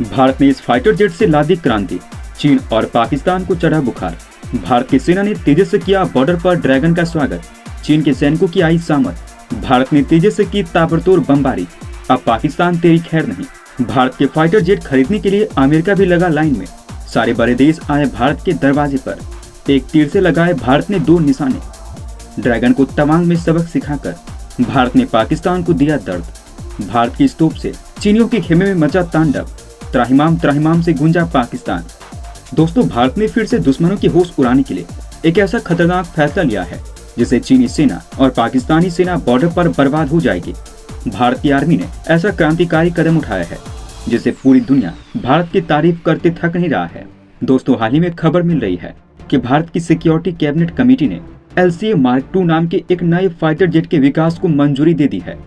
भारत ने इस fighter jet से ला दी क्रांति, चीन और पाकिस्तान को चढ़ा बुखार। भारत की सेना ने तेजस से किया बॉर्डर पर ड्रैगन का स्वागत, चीन के सैनिकों की आई सामत। भारत ने तेजस से की ताबड़तोड़ बमबारी, अब पाकिस्तान तेरी खैर नहीं। भारत के फाइटर जेट खरीदने के लिए अमेरिका भी लगा लाइन में, सारे बड़े देश आए भारत के दरवाजे पर। एक तीर से लगाए भारत ने 2 निशाने, ड्रैगन को तवांग में सबक सिखाकर भारत ने पाकिस्तान को दिया दर्द। भारत की स्तूप से चीनियों के खेमे में मचा तांडव, त्राहिमाम त्राहिमाम से गूंजा पाकिस्तान। दोस्तों, भारत ने फिर से दुश्मनों की होश उड़ाने के लिए एक ऐसा खतरनाक फैसला लिया है जिससे चीनी सेना और पाकिस्तानी सेना बॉर्डर पर बर्बाद हो जाएगी। भारत की आर्मी ने ऐसा क्रांतिकारी कदम उठाया है जिससे पूरी दुनिया भारत की तारीफ करते थक नहीं रहा है। दोस्तों, हाल ही में खबर मिल रही है कि भारत की सिक्योरिटी कैबिनेट कमेटी ने LCA मार्क II नाम के एक नए फाइटर जेट के विकास को मंजूरी दे दी है।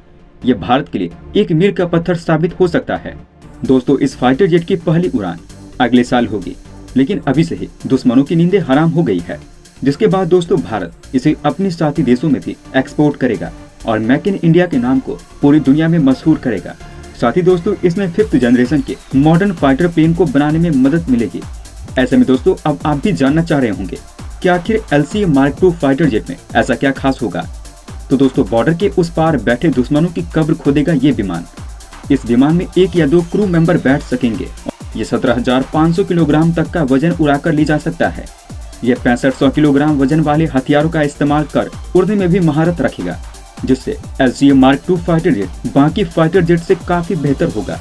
यह भारत के लिए एक मील का पत्थर साबित हो सकता है। दोस्तों, इस फाइटर जेट की पहली उड़ान अगले साल होगी, लेकिन अभी से ही दुश्मनों की नींदें हराम हो गई है, जिसके बाद दोस्तों भारत इसे अपने साथी देशों में भी एक्सपोर्ट करेगा और मेक इन इंडिया के नाम को पूरी दुनिया में मशहूर करेगा। साथ ही दोस्तों, इसमें 5th जनरेशन के मॉडर्न फाइटर प्लेन को बनाने में मदद मिलेगी। ऐसे में दोस्तों, अब आप भी जानना चाह रहे होंगे कि आखिर LCA Mark II fighter jet में ऐसा क्या खास होगा। तो दोस्तों, बॉर्डर के उस पार बैठे दुश्मनों की कब्र खोदेगा ये विमान। इस विमान में 1 या 2 क्रू मेंबर बैठ सकेंगे। ये 17,500 किलोग्राम तक का वजन उड़ाकर ले जा सकता है। ये 6500 किलोग्राम वजन वाले हथियारों का इस्तेमाल कर उड़ने में भी महारत रखेगा, जिससे LCA Mark II fighter jet बाकी फाइटर जेट से काफी बेहतर होगा।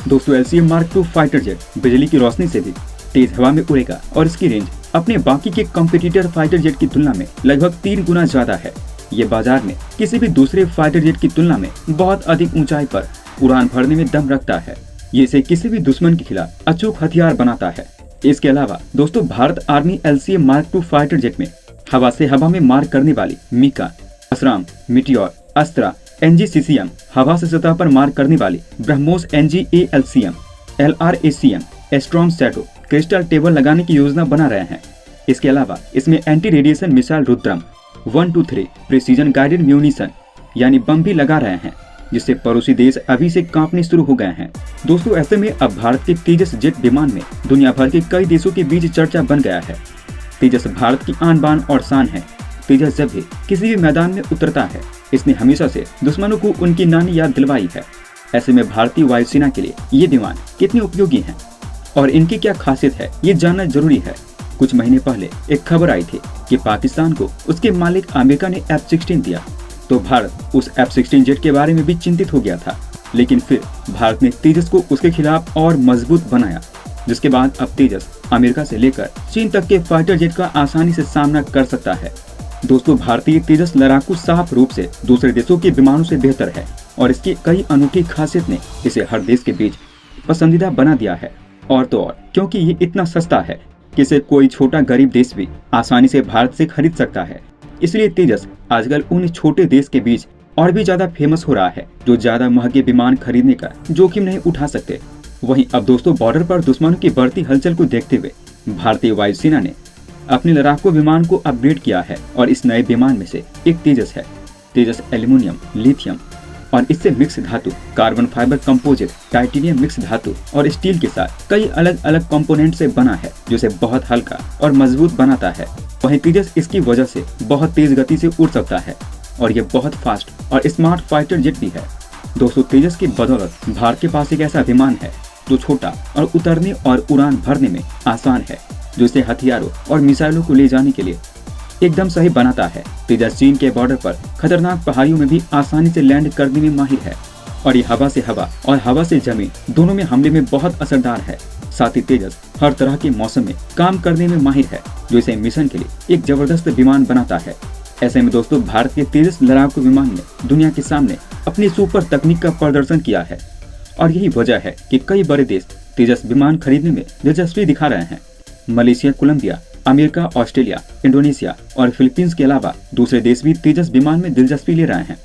दोस्तों, LCA Mark II fighter jet बिजली की रोशनी से भी तेज हवा में उड़ेगा और इसकी रेंज अपने बाकी के कॉम्पिटिटर फाइटर जेट की तुलना में लगभग 3 गुना ज्यादा है। ये बाजार में किसी भी दूसरे फाइटर जेट की तुलना में बहुत अधिक ऊंचाई पर उड़ान भरने में दम रखता है। ये इसे किसी भी दुश्मन के खिलाफ अचूक हथियार बनाता है। इसके अलावा दोस्तों, Bharat army LCA Mark II fighter jet में हवा से हवा में मार करने वाली MICA, ASRAAM, Meteor, Astra, NGCCM, हवा से सतह पर मार करने वाली BrahMos NGALCM, LRACM, Storm Shadow, crystal table लगाने की योजना बना रहे हैं। इसके अलावा इसमें anti radiation missile Rudram 123 precision guided munition यानी बम भी लगा रहे हैं, जिससे पड़ोसी देश अभी से कांपने शुरू हो गए हैं। दोस्तों, ऐसे में अब भारत के तेजस जेट विमान में दुनिया भर के कई देशों के बीच चर्चा बन गया है। तेजस भारत की आन बान और शान है। तेजस जब भी किसी भी मैदान में उतरता है, इसने हमेशा से दुश्मनों को उनकी नानी याद दिलवाई है। ऐसे में भारतीय वायुसेना के लिए ये विमान कितने उपयोगी हैं और इनकी क्या खासियत है, ये जानना जरूरी है। कुछ महीने पहले एक खबर आई थी कि पाकिस्तान को उसके मालिक अमेरिका ने F-16 दिया, तो भारत उस F-16 जेट के बारे में भी चिंतित हो गया था। लेकिन फिर भारत ने तेजस को उसके खिलाफ और मजबूत बनाया, जिसके बाद अब तेजस अमेरिका से लेकर चीन तक के फाइटर जेट का आसानी से सामना कर सकता है। दोस्तों, भारतीय तेजस लड़ाकू साफ रूप से दूसरे देशों के विमानों से बेहतर है और इसकी कई अनूठी खासियत ने इसे हर देश के बीच पसंदीदा बना दिया है। और तो और क्योंकि ये इतना सस्ता है कि इसे कोई छोटा गरीब देश भी आसानी से भारत से खरीद सकता है। इसलिए तेजस आजकल उन छोटे देश के बीच और भी ज्यादा फेमस हो रहा है जो ज्यादा महंगे विमान खरीदने का जोखिम नहीं उठा सकते। वहीं अब दोस्तों, बॉर्डर पर दुश्मनों की बढ़ती हलचल को देखते हुए भारतीय वायुसेना ने अपने लड़ाकू विमान को अपग्रेड किया है और इस नए विमान में से एक तेजस है। तेजस एल्यूमिनियम, लिथियम और इससे मिक्स धातु, carbon fibre composite, titanium mix धातु और स्टील के साथ कई अलग अलग कंपोनेंट से बना है, जो इसे बहुत हल्का और मजबूत बनाता है। वहीं तेजस इसकी वजह से बहुत तेज गति से उड़ सकता है और ये बहुत फास्ट और स्मार्ट फाइटर जेट भी है। दोस्तों, तेजस की बदौलत भारत के पास एक ऐसा विमान है जो छोटा और उतरने और उड़ान भरने में आसान है, जो इसे हथियारों और मिसाइलों को ले जाने के लिए एकदम सही बनाता है। तेजस चीन के बॉर्डर पर खतरनाक पहाड़ियों में भी आसानी से लैंड करने में माहिर है और ये हवा से हवा और हवा से जमीन दोनों में हमले में बहुत असरदार है। साथ ही तेजस हर तरह के मौसम में काम करने में माहिर है, जो इसे मिशन के लिए एक जबरदस्त विमान बनाता है। ऐसे में दोस्तों, भारत के तेजस लड़ाकू विमान ने दुनिया के सामने अपनी सुपर तकनीक का प्रदर्शन किया है और यही वजह है कि कई बड़े देश तेजस विमान खरीदने में दिलचस्पी दिखा रहे हैं। Malaysia, Colombia, America, Australia, Indonesia और फिलीपींस के अलावा दूसरे देश भी तेजस विमान में दिलचस्पी ले रहे हैं।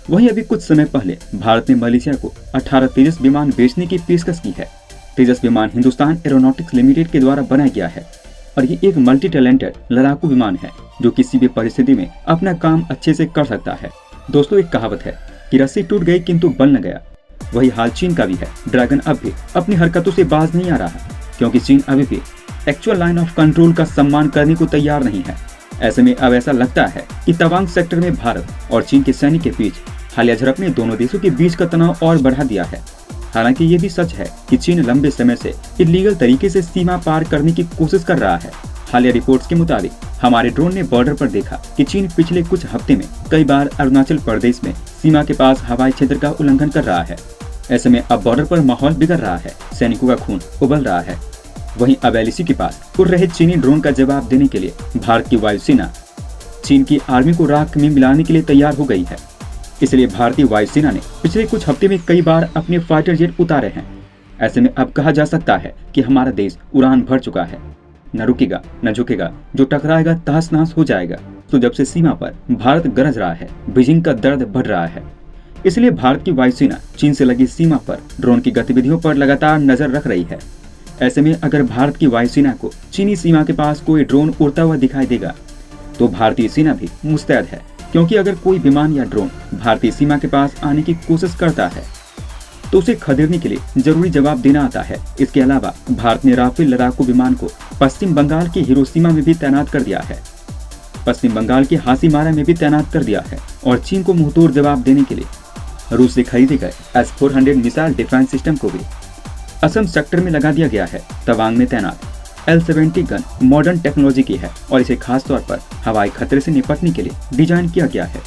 वहीं अभी कुछ समय पहले भारत ने मलेशिया को 18 तेजस विमान बेचने की पेशकश की है। तेजस विमान हिंदुस्तान एरोनॉटिक्स लिमिटेड के द्वारा बनाया गया है और ये एक मल्टी टैलेंटेड लड़ाकू विमान है जो किसी भी परिस्थिति में अपना काम अच्छे से कर सकता है। दोस्तों, एक कहावत है कि रस्सी टूट गई किंतु बल न गया। वही हाल चीन का भी है। ड्रैगन अब भी अपनी हरकतों से बाज नहीं आ रहा, क्योंकि चीन अभी भी एक्चुअल लाइन ऑफ कंट्रोल का सम्मान करने को तैयार नहीं है। ऐसे में अब ऐसा लगता है कि तवांग सेक्टर में भारत और चीन के सैनिक के बीच हालिया झड़प ने दोनों देशों के बीच का तनाव और बढ़ा दिया है। हालांकि ये भी सच है कि चीन लंबे समय से इलीगल तरीके से सीमा पार करने की कोशिश कर रहा है। हालिया रिपोर्ट्स के मुताबिक हमारे ड्रोन ने बॉर्डर पर देखा कि चीन पिछले कुछ हफ्ते में कई बार अरुणाचल प्रदेश में सीमा के पास हवाई क्षेत्र का उल्लंघन कर रहा है। ऐसे में अब बॉर्डर पर माहौल बिगड़ रहा है, सैनिकों का खून उबल रहा है। वहीं अब एलएसी के पास उड़ रहे चीनी ड्रोन का जवाब देने के लिए भारत की वायुसेना चीन की आर्मी को राख में मिलाने के लिए तैयार हो गई है। इसलिए भारतीय वायुसेना ने पिछले कुछ हफ्ते में कई बार अपने फाइटर जेट उतारे हैं। ऐसे में अब कहा जा सकता है कि हमारा देश उड़ान भर चुका है, न रुकेगा न झुकेगा, जो टकराएगा तहस नहस हो जाएगा। तो जब से सीमा पर भारत गरज रहा है, बीजिंग का दर्द बढ़ रहा है। इसलिए भारत की वायुसेना चीन से लगी सीमा पर ड्रोन की गतिविधियों पर लगातार नजर रख रही है। ऐसे में अगर भारत की वायुसेना को चीनी सीमा के पास कोई ड्रोन उड़ता हुआ दिखाई देगा तो भारतीय सेना भी मुस्तैद है, क्योंकि अगर कोई विमान या ड्रोन भारतीय सीमा के पास आने की कोशिश करता है तो उसे खदेड़ने के लिए जरूरी जवाब देना आता है। इसके अलावा भारत ने राफेल लड़ाकू विमान को पश्चिम बंगाल के हिरोशिमा में भी तैनात कर दिया है, पश्चिम बंगाल के हासीमारा में भी तैनात कर दिया है और चीन को मुंहतोड़ जवाब देने के लिए रूस से खरीदे गए S-400 मिसाइल डिफेंस सिस्टम को भी असम सेक्टर में लगा दिया गया है। तवांग में तैनात L-70 गन मॉडर्न टेक्नोलॉजी की है और इसे खास तौर पर हवाई खतरे से निपटने के लिए डिजाइन किया गया है।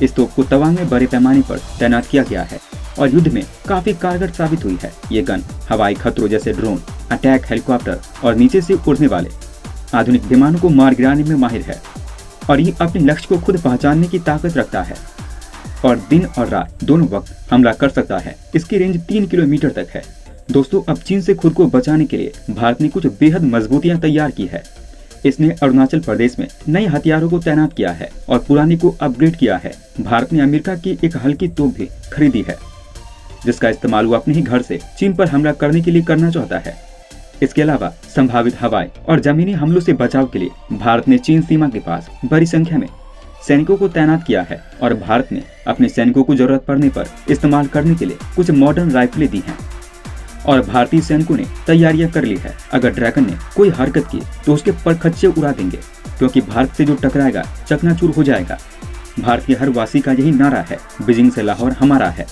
इस तोप को तवांग में बड़े पैमाने पर तैनात किया गया है और युद्ध में काफी कारगर साबित हुई है। ये गन हवाई खतरों जैसे ड्रोन, अटैक हेलीकॉप्टर और नीचे से उड़ने वाले आधुनिक विमानों को मार गिराने में माहिर है और ये अपने लक्ष्य को खुद पहचानने की ताकत रखता है और दिन और रात दोनों वक्त हमला कर सकता है। इसकी रेंज 3 किलोमीटर तक है। दोस्तों, अब चीन से खुद को बचाने के लिए भारत ने कुछ बेहद मजबूतियां तैयार की है। इसने अरुणाचल प्रदेश में नए हथियारों को तैनात किया है और पुराने को अपग्रेड किया है। भारत ने अमेरिका की एक हल्की तोप भी खरीदी है, जिसका इस्तेमाल वो अपने ही घर से चीन पर हमला करने के लिए करना चाहता है। इसके अलावा संभावित हवाई और जमीनी हमलों से बचाव के लिए भारत ने चीन सीमा के पास बड़ी संख्या में सैनिकों को तैनात किया है और भारत ने अपने सैनिकों को जरूरत पड़ने पर इस्तेमाल करने के लिए कुछ मॉडर्न राइफलें दी हैं और भारतीय सैनिकों ने तैयारियां कर ली है। अगर ड्रैगन ने कोई हरकत की तो उसके परखच्चे उड़ा देंगे, क्योंकि भारत से जो टकराएगा चकनाचूर हो जाएगा। भारत के हर वासी का यही नारा है, बीजिंग से लाहौर हमारा है।